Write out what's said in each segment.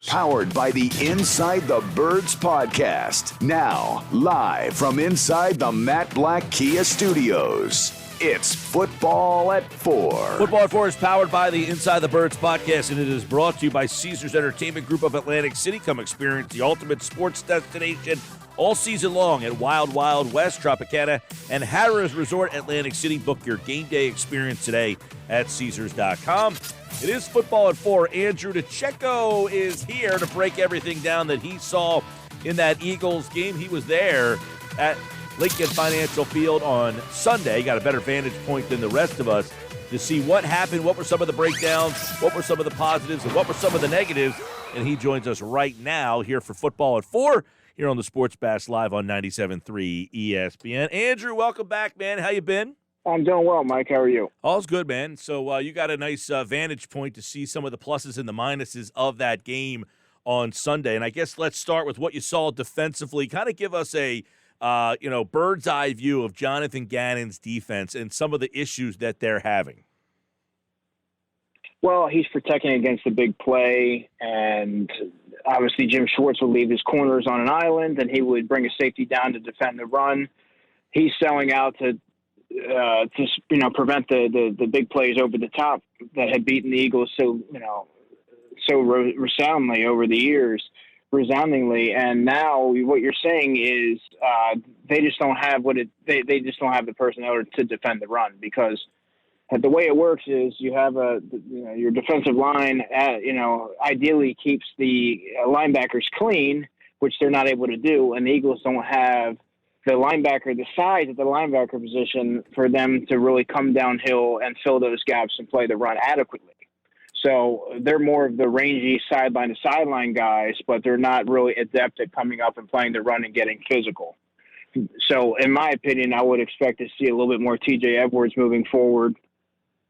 Powered by the Inside the Birds podcast. Now, live from inside the Matt Black Kia Studios. It's Football at 4. Football at 4 is powered by the Inside the Birds podcast, and it is brought to you by Caesars Entertainment Group of Atlantic City. Come experience the ultimate sports destination all season long at Wild Wild West, Tropicana, and Harrah's Resort, Atlantic City. Book your game day experience today at Caesars.com. It is Football at 4. Andrew Dicecco is here to break everything down that he saw in that Eagles game. He was there at Lincoln Financial Field on Sunday. Got a better vantage point than the rest of us to see what happened, what were some of the breakdowns, what were some of the positives, and what were some of the negatives. And he joins us right now here for Football at 4 here on the Sports Bash Live on 97.3 ESPN. Andrew, welcome back, man. How you been? I'm doing well, Mike. How are you? All's good, man. So you got a nice vantage point to see some of the pluses and the minuses of that game on Sunday. And I guess let's start with what you saw defensively. Kind of give us a bird's eye view of Jonathan Gannon's defense and some of the issues that they're having. Well, he's protecting against the big play, and obviously Jim Schwartz would leave his corners on an island, and he would bring a safety down to defend the run. He's selling out to prevent the big plays over the top that had beaten the Eagles so resoundingly over the years, and now what you're saying is they just don't have they just don't have the personnel to defend the run, because the way it works is you have your defensive line ideally keeps the linebackers clean, which they're not able to do, and the Eagles don't have the size of the linebacker position for them to really come downhill and fill those gaps and play the run adequately. So they're more of the rangy sideline-to-sideline guys, but they're not really adept at coming up and playing the run and getting physical. So in my opinion, I would expect to see a little bit more TJ Edwards moving forward.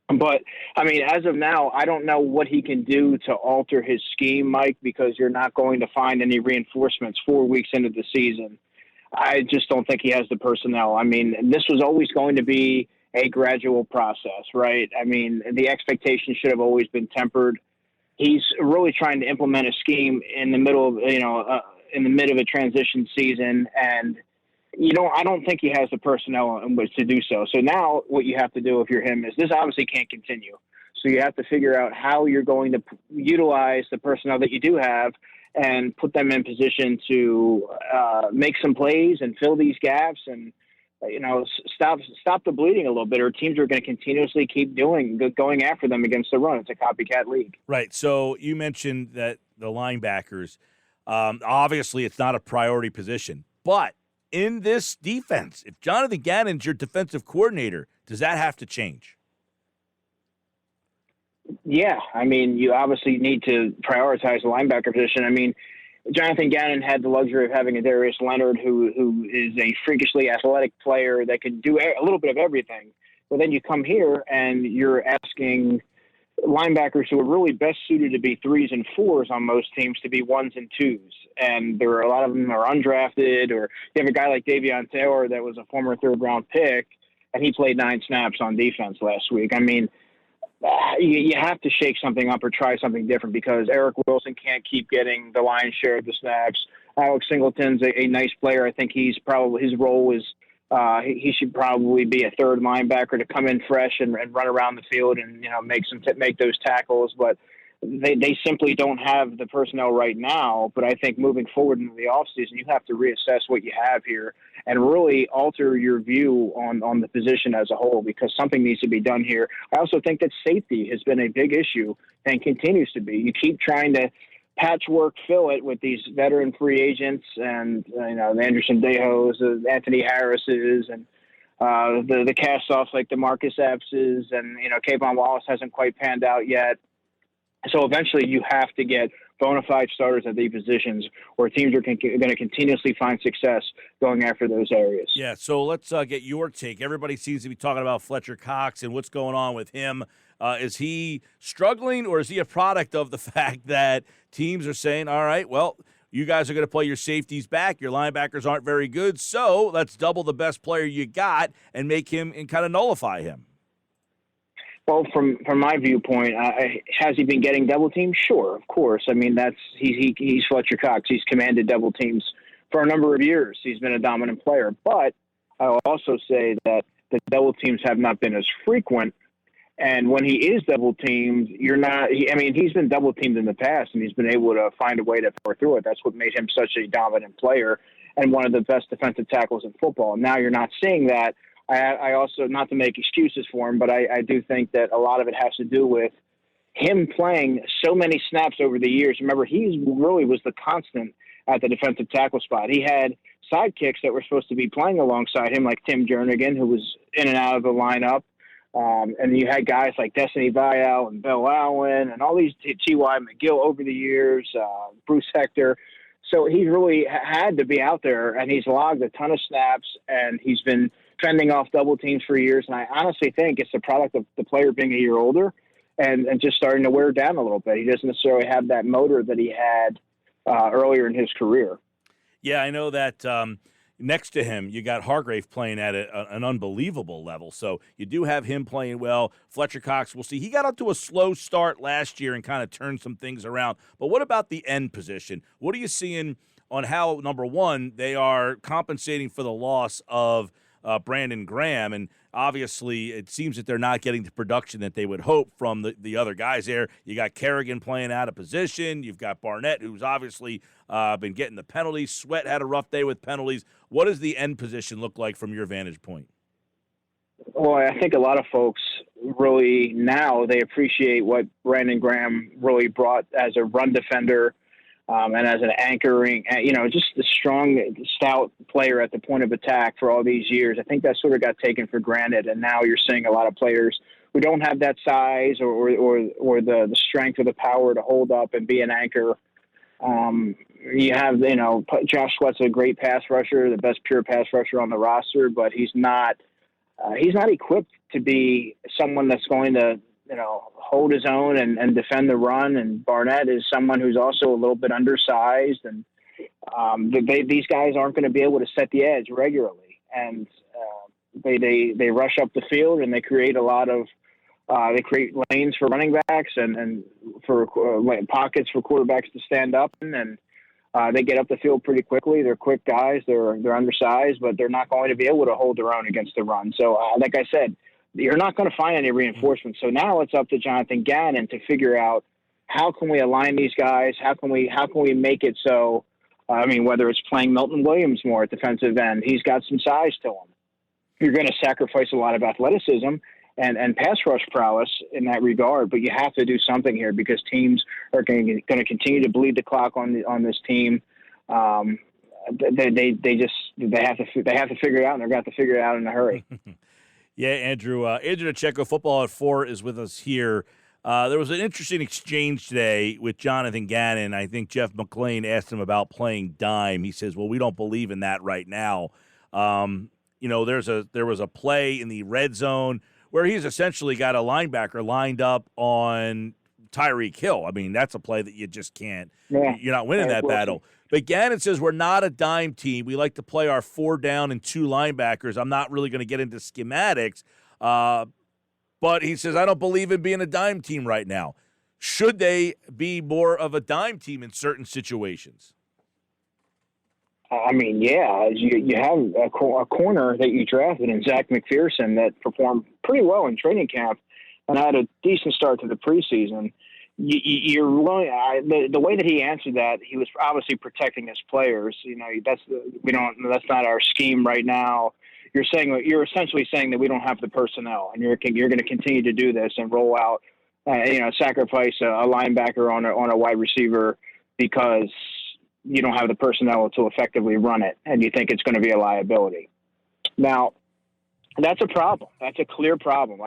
But, I mean, as of now, I don't know what he can do to alter his scheme, Mike, because you're not going to find any reinforcements 4 weeks into the season. I just don't think he has the personnel. I mean, this was always going to be a gradual process, right? I mean, the expectation should have always been tempered. He's really trying to implement a scheme in the middle of, in the mid of a transition season, and I don't think he has the personnel in which to do so. So now what you have to do if you're him is this obviously can't continue. So you have to figure out how you're going to utilize the personnel that you do have and put them in position to make some plays and fill these gaps and, stop the bleeding a little bit, or teams are going to continuously keep going after them against the run. It's a copycat league. Right. So you mentioned that the linebackers, obviously it's not a priority position, but in this defense, if Jonathan Gannon's your defensive coordinator, does that have to change? Yeah, I mean, you obviously need to prioritize the linebacker position. I mean, Jonathan Gannon had the luxury of having a Darius Leonard, who is a freakishly athletic player that can do a little bit of everything. But then you come here and you're asking linebackers who are really best suited to be 3s and 4s on most teams to be 1s and 2s. And there are a lot of them are undrafted, or you have a guy like Davion Taylor that was a former 3rd-round pick, and he played 9 snaps on defense last week. I mean, you have to shake something up or try something different, because Eric Wilson can't keep getting the lion's share of the snaps. Alex Singleton's a nice player. I think his role is he should probably be a 3rd linebacker to come in fresh and run around the field and make those tackles. But they simply don't have the personnel right now. But I think moving forward into the offseason, you have to reassess what you have here and really alter your view on the position as a whole, because something needs to be done here. I also think that safety has been a big issue and continues to be. You keep trying to patchwork fill it with these veteran free agents and the Anderson Dejos, the Anthony Harrises, and the cast-offs like the Marcus Epps's, and Kayvon Wallace hasn't quite panned out yet. So eventually you have to get bona fide starters at these positions, or teams are going to continuously find success going after those areas. Yeah, so let's get your take. Everybody seems to be talking about Fletcher Cox and what's going on with him. Is he struggling, or is he a product of the fact that teams are saying, all right, well, you guys are going to play your safeties back, your linebackers aren't very good, so let's double the best player you got and make him and kind of nullify him? Well, from my viewpoint, has he been getting double teams? Sure, of course. I mean, he's Fletcher Cox. He's commanded double teams for a number of years. He's been a dominant player. But I'll also say that the double teams have not been as frequent. And when he is double teamed, he's been double teamed in the past, and he's been able to find a way to pour through it. That's what made him such a dominant player and one of the best defensive tackles in football. And now you're not seeing that. I also, not to make excuses for him, but I do think that a lot of it has to do with him playing so many snaps over the years. Remember, he really was the constant at the defensive tackle spot. He had sidekicks that were supposed to be playing alongside him, like Tim Jernigan, who was in and out of the lineup. And you had guys like Destiny Vial and Bill Allen and all these T.Y. McGill over the years, Bruce Hector. So he really had to be out there, and he's logged a ton of snaps, and he's been fending off double teams for years. And I honestly think it's a product of the player being a year older and just starting to wear down a little bit. He doesn't necessarily have that motor that he had earlier in his career. Yeah, I know that next to him, you got Hargrave playing at an unbelievable level. So you do have him playing well. Fletcher Cox, we'll see. He got up to a slow start last year and kind of turned some things around. But what about the end position? What are you seeing on how, number one, they are compensating for the loss of Brandon Graham? And obviously, it seems that they're not getting the production that they would hope from the other guys there. You got Kerrigan playing out of position. You've got Barnett, who's obviously been getting the penalties. Sweat had a rough day with penalties. What does the end position look like from your vantage point? Well, I think a lot of folks really now they appreciate what Brandon Graham really brought as a run defender and as an anchoring, just the strong, stout player at the point of attack for all these years. I think that sort of got taken for granted, and now you're seeing a lot of players who don't have that size or the strength or the power to hold up and be an anchor. You have, Josh Sweat's a great pass rusher, the best pure pass rusher on the roster, but he's not equipped to be someone that's going to, hold his own and defend the run. And Barnett is someone who's also a little bit undersized, and these guys aren't going to be able to set the edge regularly. And they rush up the field and they create a lot of they create lanes for running backs and for pockets for quarterbacks to stand up in, and they get up the field pretty quickly. They're quick guys. They're undersized, but they're not going to be able to hold their own against the run. So, like I said, you're not going to find any reinforcements. So now it's up to Jonathan Gannon to figure out how can we align these guys? How can we make it so? Whether it's playing Milton Williams more at defensive end, he's got some size to him. You're going to sacrifice a lot of athleticism and pass rush prowess in that regard, but you have to do something here because teams are going to continue to bleed the clock on this team. They have to figure it out, and they're going to have to figure it out in a hurry. Yeah, Andrew Dicecco, Football at 4, is with us here. There was an interesting exchange today with Jonathan Gannon. I think Jeff McClain asked him about playing dime. He says, well, we don't believe in that right now. There was a play in the red zone where he's essentially got a linebacker lined up on Tyreek Hill. I mean, that's a play that you just can't. Yeah. You're not winning that battle. But Gannon says we're not a dime team. We like to play our 4 down and 2 linebackers. I'm not really going to get into schematics, but he says I don't believe in being a dime team right now. Should they be more of a dime team in certain situations? Yeah, you have a corner that you drafted in Zach McPherson that performed pretty well in training camp and had a decent start to the preseason. You're really the way that he answered that, he was obviously protecting his players. That's not our scheme right now. You're essentially saying that we don't have the personnel, and you're going to continue to do this and roll out, sacrifice a linebacker on a wide receiver because you don't have the personnel to effectively run it, and you think it's going to be a liability. Now, that's a problem. That's a clear problem.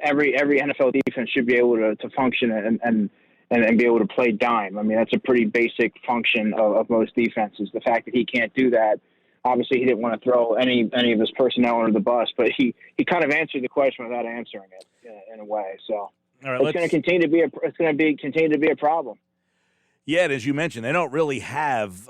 Every NFL defense should be able to function and be able to play dime. That's a pretty basic function of most defenses. The fact that he can't do that, obviously he didn't want to throw any of his personnel under the bus, but he kind of answered the question without answering it in a way. So all right, it's going to continue to be a problem. Yeah, and as you mentioned, they don't really have,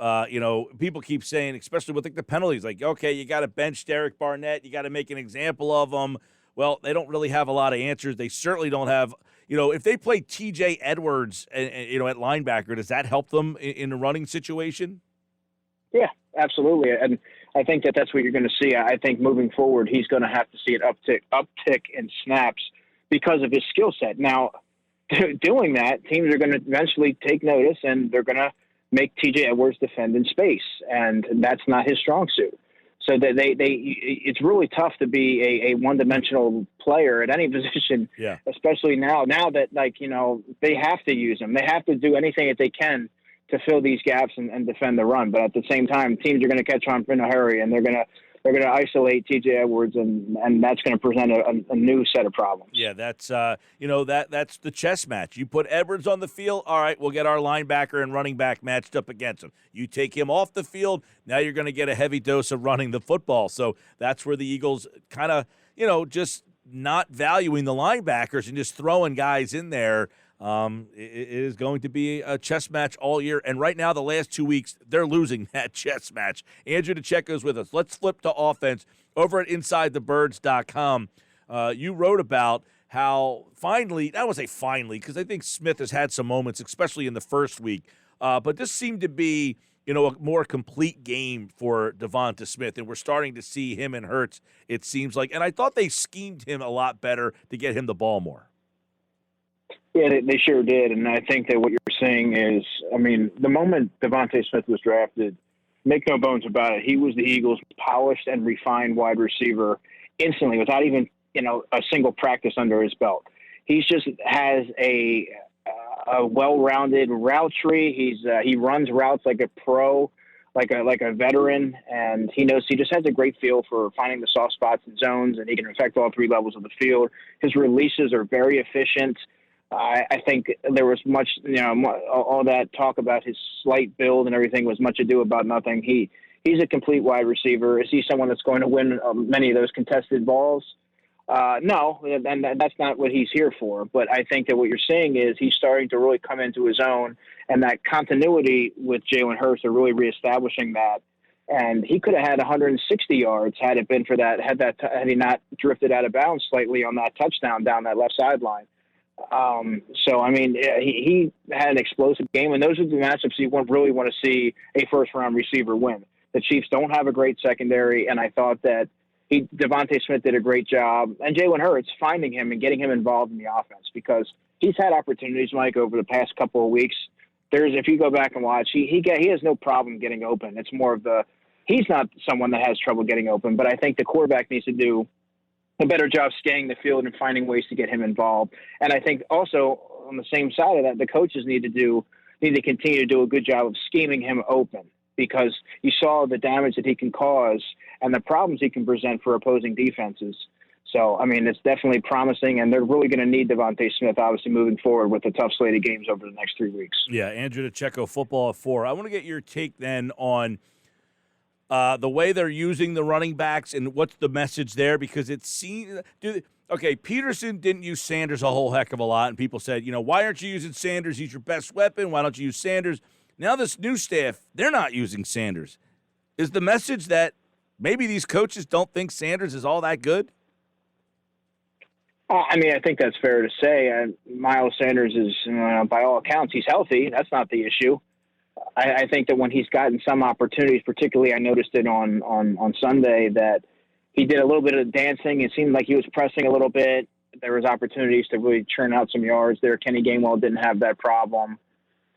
people keep saying, especially with the penalties, like, okay, you got to bench Derek Barnett, you got to make an example of him. well, they don't really have a lot of answers. They certainly don't have, if they play TJ Edwards, at linebacker, does that help them in the running situation? Yeah, absolutely. And I think that's what you're going to see. I think moving forward, he's going to have to see an uptick in snaps because of his skill set. Now, doing that, teams are going to eventually take notice, and they're going to make TJ Edwards defend in space, and that's not his strong suit. So that it's really tough to be a one-dimensional player at any position, especially now that, they have to use him. They have to do anything that they can to fill these gaps and defend the run. But at the same time, teams are going to catch on in a hurry, and they're going to isolate TJ Edwards, and that's going to present a new set of problems. Yeah, that's that's the chess match. You put Edwards on the field, all right, we'll get our linebacker and running back matched up against him. You take him off the field, now you're going to get a heavy dose of running the football. So that's where the Eagles kind of, just not valuing the linebackers and just throwing guys in there. It is going to be a chess match all year. And right now, the last 2 weeks, they're losing that chess match. Andrew Dicecco is with us. Let's flip to offense. Over at InsideTheBirds.com, you wrote about how finally, I won't say finally, because I think Smith has had some moments, especially in the first week. But this seemed to be, a more complete game for Devonta Smith. And we're starting to see him and Hurts, it seems like. And I thought they schemed him a lot better to get him the ball more. Yeah, they sure did. And I think that what you're saying is, the moment Devonta Smith was drafted, make no bones about it, he was the Eagles' polished and refined wide receiver instantly without even, a single practice under his belt. He just has a well-rounded route tree. He runs routes like a pro, like a veteran, and he just has a great feel for finding the soft spots and zones, and he can affect all three levels of the field. His releases are very efficient. I think there was much, all that talk about his slight build and everything was much ado about nothing. He's a complete wide receiver. Is he someone that's going to win many of those contested balls? No, and that's not what he's here for. But I think that what you're saying is he's starting to really come into his own, and that continuity with Jalen Hurts are really reestablishing that. And he could have had 160 yards had it been for that, had he not drifted out of bounds slightly on that touchdown down that left sideline. He had an explosive game, and those are the matchups you really want to see a first-round receiver win. The Chiefs don't have a great secondary, and I thought that Devonta Smith did a great job, and Jalen Hurts finding him and getting him involved in the offense because he's had opportunities, Mike, over the past couple of weeks. If you go back and watch, he has no problem getting open. It's more of he's not someone that has trouble getting open, but I think the quarterback needs to do a better job scanning the field and finding ways to get him involved. And I think also on the same side of that, the coaches need to continue to do a good job of scheming him open because you saw the damage that he can cause and the problems he can present for opposing defenses. So, it's definitely promising, and they're really going to need Devonta Smith, obviously, moving forward with the tough slate of games over the next 3 weeks. Yeah, Andrew Dicecco, Football at 4. I want to get your take then on the way they're using the running backs and what's the message there, because it seems Peterson didn't use Sanders a whole heck of a lot, and people said, why aren't you using Sanders? He's your best weapon. Why don't you use Sanders? Now this new staff, they're not using Sanders. Is the message that maybe these coaches don't think Sanders is all that good? I think that's fair to say. Miles Sanders is, by all accounts, he's healthy. That's not the issue. I think that when he's gotten some opportunities, particularly I noticed it on Sunday, that he did a little bit of dancing. It seemed like he was pressing a little bit. There was opportunities to really churn out some yards there. Kenny Gainwell didn't have that problem.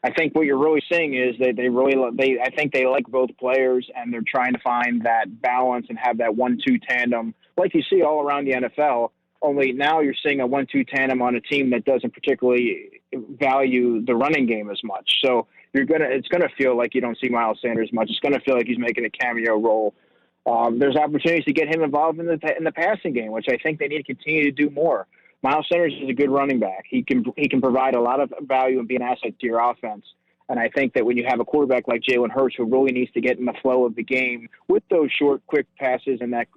I think what you're really seeing is that I think they like both players, and they're trying to find that balance and have that 1-2 tandem like you see all around the NFL. Only now you're seeing a 1-2 tandem on a team that doesn't particularly value the running game as much. So it's gonna feel like you don't see Miles Sanders much. It's gonna feel like he's making a cameo role. There's opportunities to get him involved in the passing game, which I think they need to continue to do more. Miles Sanders is a good running back. He can provide a lot of value and be an asset to your offense. And I think that when you have a quarterback like Jalen Hurts, who really needs to get in the flow of the game with those short, quick passes and that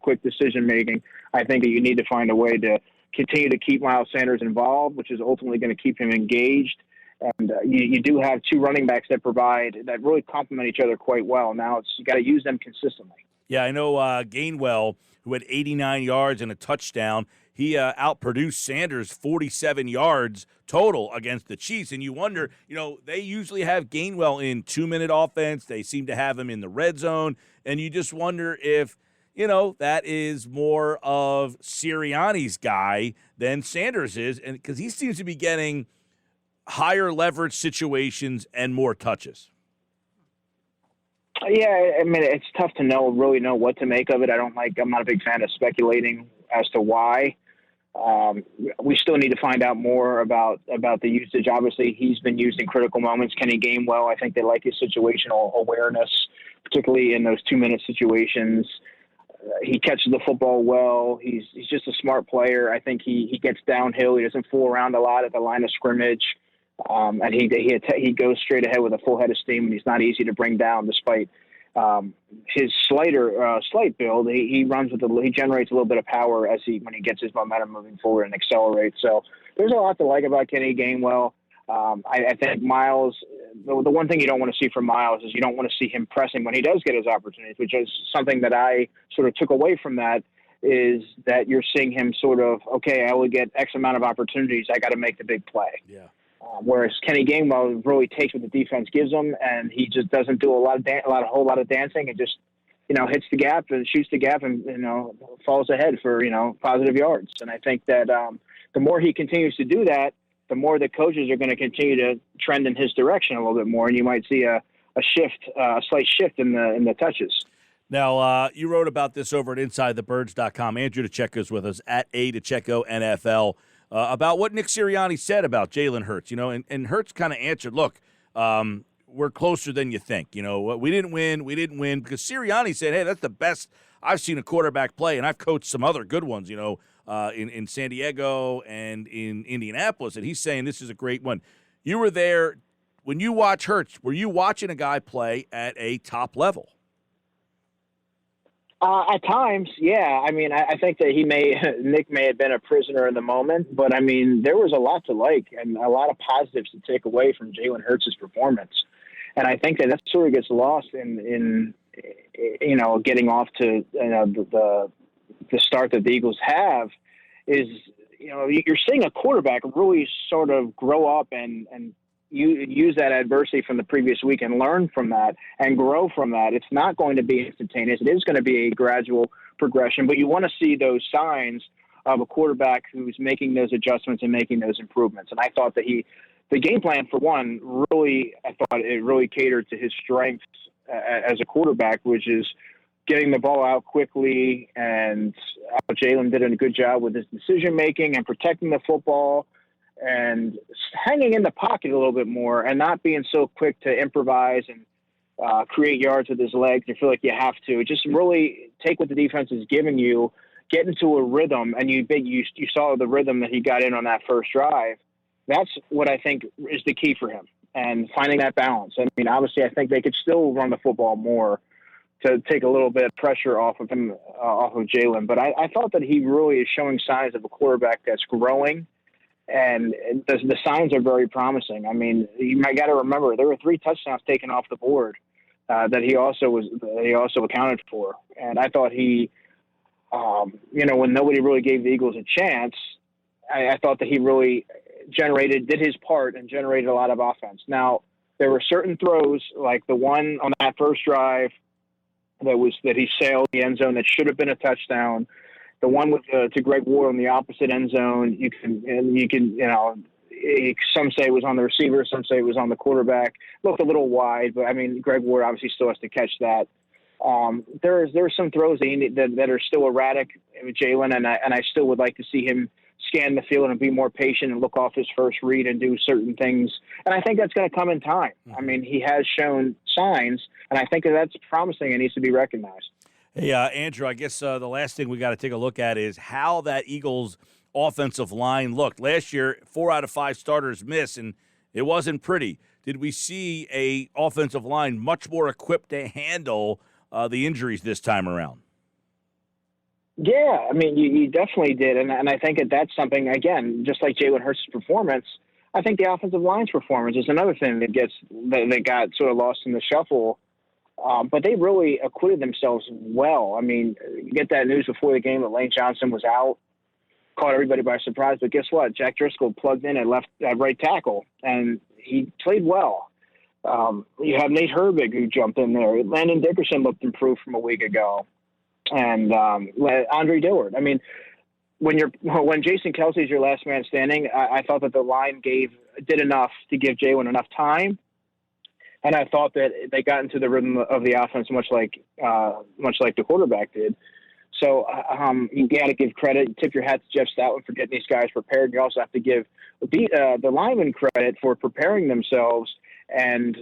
quick decision making, I think that you need to find a way to continue to keep Miles Sanders involved, which is ultimately going to keep him engaged. And you do have two running backs that really complement each other quite well. Now you got to use them consistently. Yeah, I know Gainwell, who had 89 yards and a touchdown, he outproduced Sanders 47 yards total against the Chiefs. And you wonder, they usually have Gainwell in 2-minute offense. They seem to have him in the red zone. And you just wonder if, that is more of Sirianni's guy than Sanders is. And because he seems to be getting higher leverage situations and more touches. Yeah, I mean, it's tough to really know what to make of it. I'm not a big fan of speculating as to why. We still need to find out more about the usage. Obviously, he's been used in critical moments. Kenny Gainwell, I think they like his situational awareness, particularly in those 2-minute situations. He catches the football well. He's just a smart player. I think he gets downhill. He doesn't fool around a lot at the line of scrimmage. And he goes straight ahead with a full head of steam, and he's not easy to bring down despite his slight build. He generates a little bit of power when he gets his momentum moving forward and accelerates. So there's a lot to like about Kenny Gainwell. I think Miles, the one thing you don't want to see from Miles is you don't want to see him pressing when he does get his opportunities, which is something that I sort of took away from that, is that you're seeing him sort of, okay, I will get X amount of opportunities. I got to make the big play. Yeah. Whereas Kenny Gainwell really takes what the defense gives him, and he just doesn't do a whole lot of dancing, and just hits the gap and shoots the gap, and falls ahead for positive yards. And I think that the more he continues to do that, the more the coaches are going to continue to trend in his direction a little bit more, and you might see a slight shift in the touches. Now, you wrote about this over at InsideTheBirds.com. Andrew Dicecco is with us at Dicecco NFL. About what Nick Sirianni said about Jalen Hurts, and Hurts kind of answered, look, we're closer than you think. We didn't win, because Sirianni said, hey, that's the best I've seen a quarterback play, and I've coached some other good ones, in San Diego and in Indianapolis, and he's saying this is a great one. You were there. When you watch Hurts, were you watching a guy play at a top level? At times, yeah. I mean, I think that Nick may have been a prisoner in the moment, but I mean, there was a lot to like and a lot of positives to take away from Jalen Hurts' performance. And I think that sort of gets lost in getting off to the start that the Eagles have is, you're seeing a quarterback really sort of grow up and use that adversity from the previous week and learn from that and grow from that. It's not going to be instantaneous. It is going to be a gradual progression, but you want to see those signs of a quarterback who's making those adjustments and making those improvements. And I thought that the game plan, for one, really catered to his strengths as a quarterback, which is getting the ball out quickly. And Jalen did a good job with his decision-making and protecting the football and hanging in the pocket a little bit more and not being so quick to improvise and create yards with his legs. You feel like you have to just really take what the defense is giving you, get into a rhythm, and you saw the rhythm that he got in on that first drive. That's what I think is the key for him, and finding that balance. I mean, obviously, I think they could still run the football more to take a little bit of pressure off of him, off of Jalen. But I thought that he really is showing signs of a quarterback that's growing. And the signs are very promising. I mean, you might got to remember there were 3 touchdowns taken off the board that he also accounted for. And I thought he, when nobody really gave the Eagles a chance, I thought that he really did his part and generated a lot of offense. Now, there were certain throws, like the one on that first drive that he sailed the end zone that should have been a touchdown. The one to Greg Ward in the opposite end zone, you can, some say it was on the receiver, some say it was on the quarterback. Looked a little wide, but I mean, Greg Ward obviously still has to catch that. There are some throws that are still erratic with Jalen, and I still would like to see him scan the field and be more patient and look off his first read and do certain things. And I think that's going to come in time. I mean, he has shown signs, and I think that's promising and needs to be recognized. Hey, Andrew, I guess the last thing we got to take a look at is how that Eagles offensive line looked. Last year, 4 out of 5 starters missed, and it wasn't pretty. Did we see a offensive line much more equipped to handle the injuries this time around? Yeah, I mean, you definitely did, and I think that's something, again, just like Jalen Hurts' performance, I think the offensive line's performance is another thing that got sort of lost in the shuffle But they really acquitted themselves well. I mean, you get that news before the game that Lane Johnson was out, caught everybody by surprise. But guess what? Jack Driscoll plugged in at right tackle, and he played well. You have Nate Herbig who jumped in there. Landon Dickerson looked improved from a week ago, and Andre Dillard. I mean, when Jason Kelsey is your last man standing, I thought that the line did enough to give Jalen enough time. And I thought that they got into the rhythm of the offense much like the quarterback did. So you got to give credit, tip your hat to Jeff Stoutland for getting these guys prepared. You also have to give the linemen credit for preparing themselves and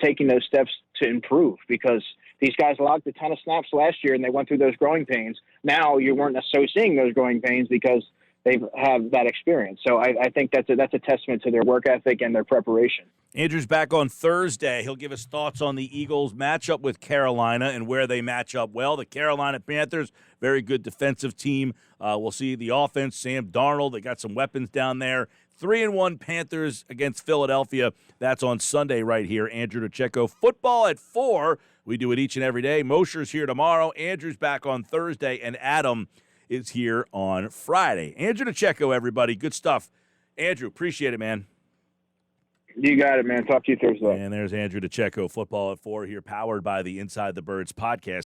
taking those steps to improve, because these guys logged a ton of snaps last year and they went through those growing pains. Now you weren't necessarily seeing those growing pains because they have that experience. So I think that's a testament to their work ethic and their preparation. Andrew's back on Thursday. He'll give us thoughts on the Eagles' matchup with Carolina and where they match up well. The Carolina Panthers, very good defensive team. We'll see the offense. Sam Darnold, they got some weapons down there. 3-1 Panthers against Philadelphia. That's on Sunday right here. Andrew Dicecco. Football at 4. We do it each and every day. Mosher's here tomorrow. Andrew's back on Thursday, and Adam is here on Friday. Andrew Dicecco, everybody. Good stuff. Andrew, appreciate it, man. You got it, man. Talk to you Thursday. And there's Andrew Dicecco, Football at 4 here, powered by the Inside the Birds podcast.